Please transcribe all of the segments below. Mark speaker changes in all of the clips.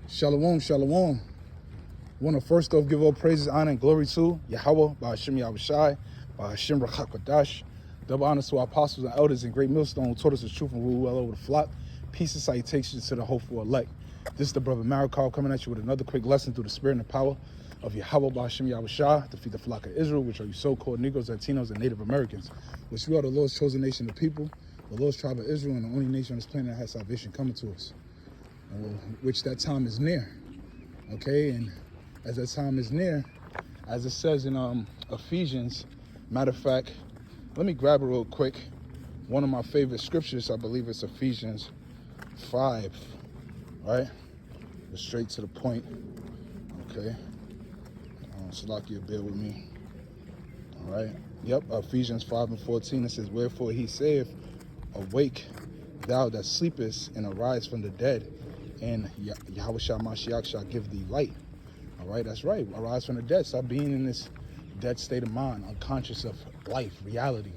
Speaker 1: Shalom, shalom. I want to first off give all praises, honor, and glory to Yahweh, by Hashem Yahushai, by Hashem Rachak. Double honors to our apostles and elders and great millstone who taught us the truth and rule well over the flock. Peace and salutations to the hopeful elect. This is the brother Marikal coming at you with another quick lesson through the spirit and the power of Yahweh by Hashem Yahushai to feed the flock of Israel, which are you so-called Negroes, Latinos, and Native Americans, which we are the Lord's chosen nation of people, the Lord's tribe of Israel, and the only nation on this planet that has salvation coming to us, which that time is near. Okay, and as that time is near, as it says in Ephesians, matter of fact, let me grab it real quick. One of my favorite scriptures, I believe it's Ephesians 5, right? Go straight to the point, okay? Salakia, bear with me, all right? Yep, Ephesians 5 and 14, it says, wherefore he saith, awake, thou that sleepest, and arise from the dead, and Yahweh Mashiach shall give thee light. All right, that's right. Arise from the dead. Stop being in this dead state of mind, unconscious of life, reality,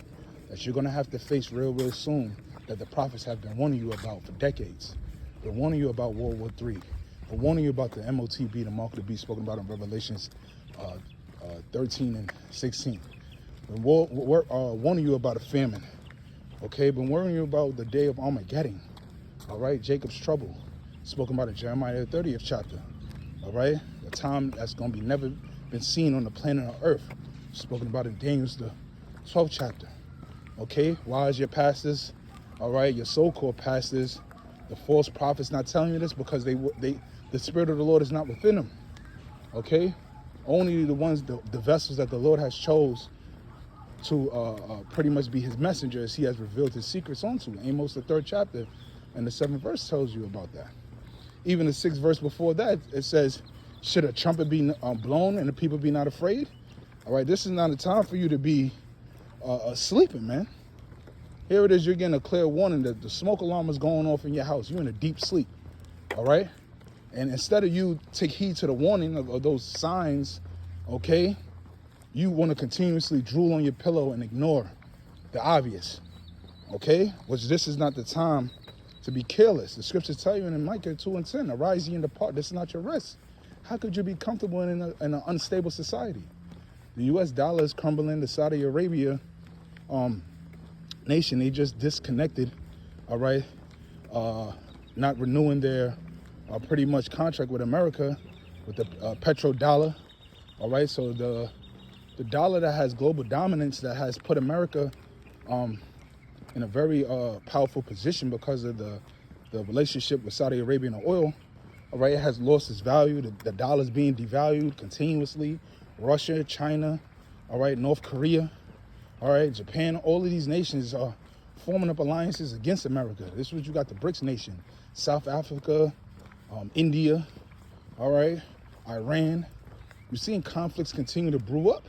Speaker 1: that you're going to have to face real soon, that the prophets have been warning you about for decades. They're warning you about World War III. They're warning you about the MOTB, the mark of the beast, spoken about in Revelations 13 and 16. Been warning you about a famine. Okay, been warning you about the day of Armageddon. All right, Jacob's trouble, spoken about in Jeremiah 30th chapter. All right, a time that's going to be never been seen on the planet of Earth, spoken about in Daniel's the 12th chapter. Okay, why is your pastors, all right, your so-called pastors, the false prophets not telling you this? Because the Spirit of the Lord is not within them. Okay, only the ones, the vessels that the Lord has chose to pretty much be his messengers, he has revealed his secrets onto. Amos, the 3rd chapter and the 7th verse tells you about that. Even the 6th verse before that, it says, should a trumpet be blown and the people be not afraid? All right, this is not a time for you to be sleeping, man. Here it is, you're getting a clear warning that the smoke alarm is going off in your house. You're in a deep sleep, all right? And instead of you take heed to the warning of those signs, okay, you want to continuously drool on your pillow and ignore the obvious, okay? Which this is not the time to be careless. The scriptures tell you in Micah 2 and 10, arise ye and depart. This is not your rest. How could you be comfortable in an unstable society? The U.S. dollar is crumbling. The Saudi Arabia nation, they just disconnected, all right, not renewing their pretty much contract with America with the petrodollar, all right? So the dollar that has global dominance, that has put America in a very powerful position because of the relationship with Saudi Arabia and the oil, all right, it has lost its value. The dollar's being devalued continuously. Russia, China, all right, North Korea, all right, Japan, all of these nations are forming up alliances against America. This is what you got, the BRICS nation, South Africa, India, all right, Iran. You're seeing conflicts continue to brew up,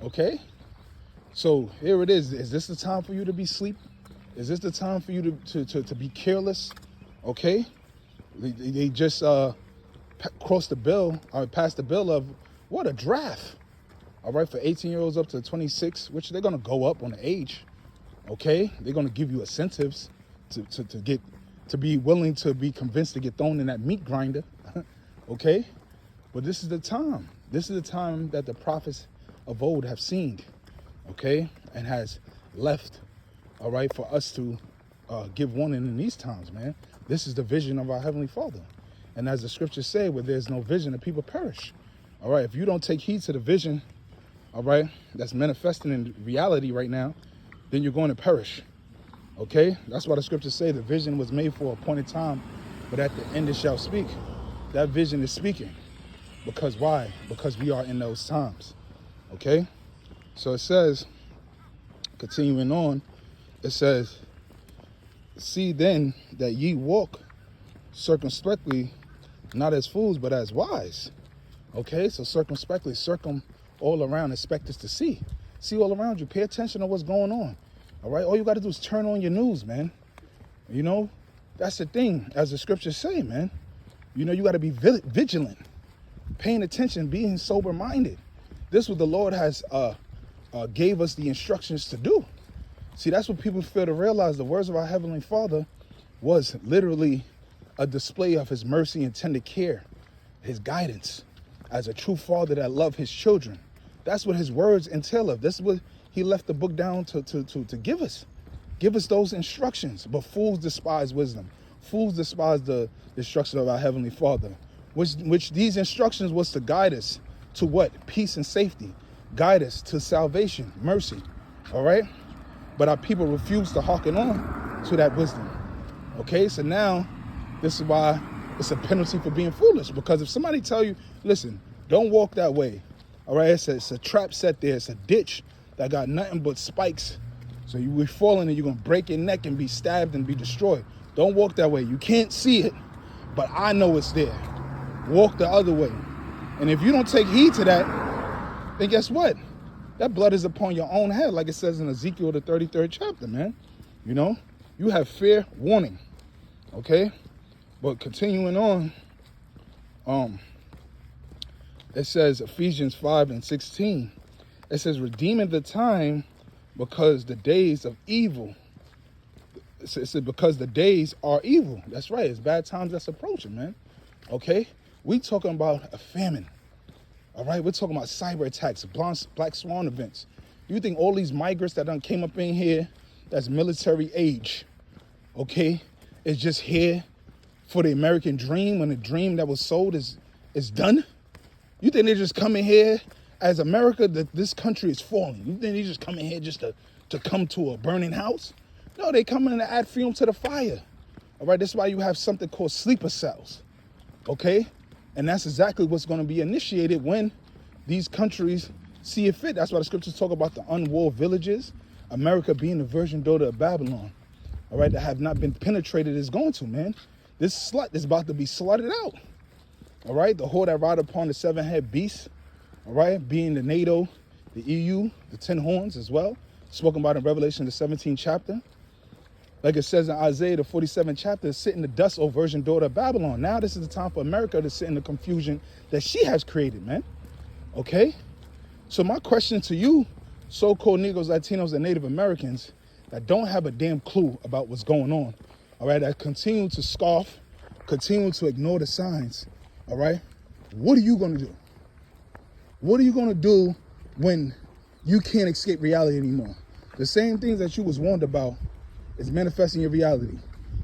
Speaker 1: okay? So here it is. Is this the time for you to be asleep? Is this the time for you to be careless? Okay? They just crossed the bill, or passed the bill of, what, a draft. All right, for 18-year-olds up to 26, which they're going to go up on the age. Okay? They're going to give you incentives to be willing to be convinced to get thrown in that meat grinder. Okay? But this is the time. This is the time that the prophets of old have seen. Okay, and has left, all right, for us to give warning in these times, man. This is the vision of our Heavenly Father. And as the scriptures say, where there's no vision, the people perish. All right, if you don't take heed to the vision, all right, that's manifesting in reality right now, then you're going to perish. Okay, that's why the scriptures say the vision was made for a appointed time, but at the end it shall speak. That vision is speaking. Because why? Because we are in those times. Okay? So it says, continuing on, it says, see then that ye walk circumspectly, not as fools, but as wise. Okay, so circumspectly, all around, expect us to see. See all around you, pay attention to what's going on. All right, all you got to do is turn on your news, man. You know, that's the thing, as the scriptures say, man. You know, you got to be vigilant, paying attention, being sober-minded. This is what the Lord has gave us the instructions to do. See, that's what people fail to realize. The words of our Heavenly Father was literally a display of his mercy and tender care his guidance as a true father that loved his children. That's what his words entail of. This is what he left the book down to give us. Give us those instructions. But fools despise wisdom. Fools despise the instruction of our Heavenly Father. Which these instructions was to guide us to what? Peace and safety. Guide us to salvation, mercy. All right? But our people refuse to hearken on to that wisdom. Okay? So now, this is why it's a penalty for being foolish. Because if somebody tell you, listen, don't walk that way. All right? It's a trap set there. It's a ditch that got nothing but spikes. So you will fall in and you're going to break your neck and be stabbed and be destroyed. Don't walk that way. You can't see it, but I know it's there. Walk the other way. And if you don't take heed to that, then guess what? That blood is upon your own head, like it says in Ezekiel, the 33rd chapter, man. You know, you have fair warning, okay? But continuing on, it says Ephesians 5:16. It says, redeeming the time because the days of evil. It said, because the days are evil. That's right. It's bad times that's approaching, man. Okay? We talking about a famine. All right? We're talking about cyber attacks, black swan events. You think all these migrants that done came up in here, that's military age, okay, is just here for the American dream when the dream that was sold is done? You think they're just coming here as America, that this country is falling? You think they just coming here just to come to a burning house? No, they coming in to add fuel to the fire. All right, that's why you have something called sleeper cells, okay? And that's exactly what's going to be initiated when these countries see it fit. That's why the scriptures talk about the unwalled villages, America being the virgin daughter of Babylon, all right, that have not been penetrated is going to, man. This slut is about to be slutted out, all right? The whore that ride upon the seven-head beast, all right, being the NATO, the EU, the 10 horns as well, spoken about in Revelation, the 17th chapter. Like it says in Isaiah, the 47th chapter, sit in the dust, O virgin daughter of Babylon. Now this is the time for America to sit in the confusion that she has created, man. Okay? So my question to you, so-called Negroes, Latinos, and Native Americans that don't have a damn clue about what's going on, all right, that continue to scoff, continue to ignore the signs, all right, what are you going to do? What are you going to do when you can't escape reality anymore? The same things that you was warned about is manifesting your reality.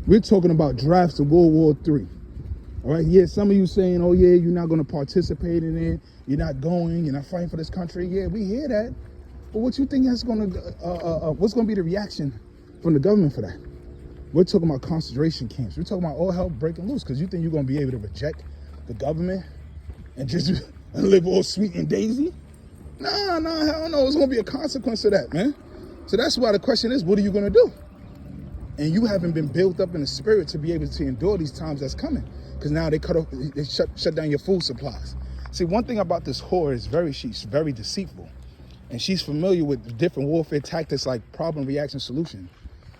Speaker 1: We're talking about drafts of World War III. All right, yeah, some of you saying, oh yeah, you're not going to participate in it, you're not going, you're not fighting for this country. Yeah, we hear that. But what you think that's going to, what's going to be the reaction from the government for that? We're talking about concentration camps. We're talking about all hell breaking loose because you think you're going to be able to reject the government and just live all sweet and daisy? Nah, hell no. It's going to be a consequence of that, man. So that's why the question is, what are you going to do? And you haven't been built up in the spirit to be able to endure these times that's coming. Because now they shut down your food supplies. See, one thing about this whore is she's very deceitful. And she's familiar with different warfare tactics like problem, reaction, solution.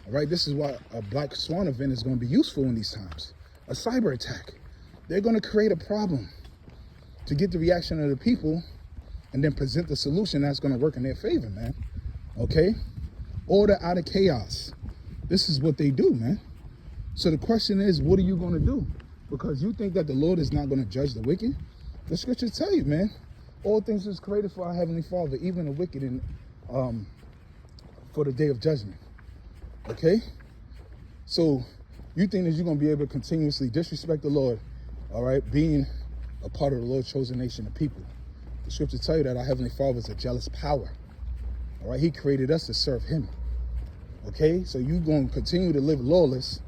Speaker 1: All right, this is why a black swan event is going to be useful in these times. A cyber attack. They're going to create a problem to get the reaction of the people and then present the solution that's going to work in their favor, man. Okay? Order out of chaos. This is what they do, man. So the question is, what are you going to do? Because you think that the Lord is not going to judge the wicked. The scriptures tell you, man, all things is created for our Heavenly Father, even the wicked, and for the day of judgment. Okay? So you think that you're going to be able to continuously disrespect the Lord, all right, being a part of the Lord's chosen nation of people. The scriptures tell you that our Heavenly Father is a jealous power. All right? He created us to serve him. Okay, so you're going to continue to live lawless,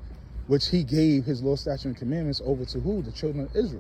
Speaker 1: which he gave his law, statute, and commandments over to who? The children of Israel.